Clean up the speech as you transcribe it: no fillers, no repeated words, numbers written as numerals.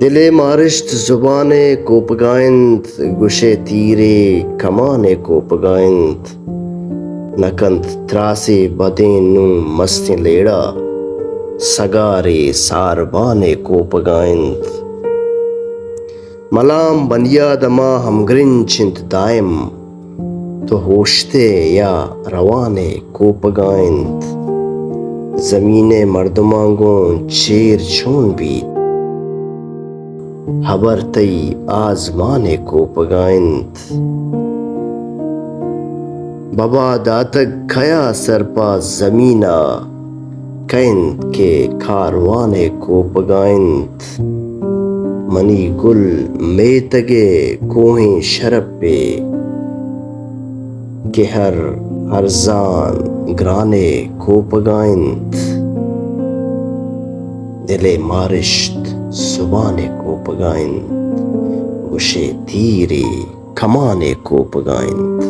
دل مارشت زبان کو پگائند، گوشے تیرے کمان کو پگائند، نکند تراسی بدین نو مستی لیڑا، سگارے ساربان کو پگائند. ملام بنیاد ما ہم گرنچند دائم، تو ہوشتے یا روانے کو پگائند. زمین مردمانگوں چیر چون بیت، حبر تی آزمانے کو پگائند. بابا داتک کھیا سرپا زمینہ، کہند کے کاروانے کو پگائند. منی گل میتگے کوہیں شرب پہ، کہ ہر ہرزان گرانے کو پگائند. دل مارشت زبان کو پگائند، گوشے تیرے کمان کو پگائند.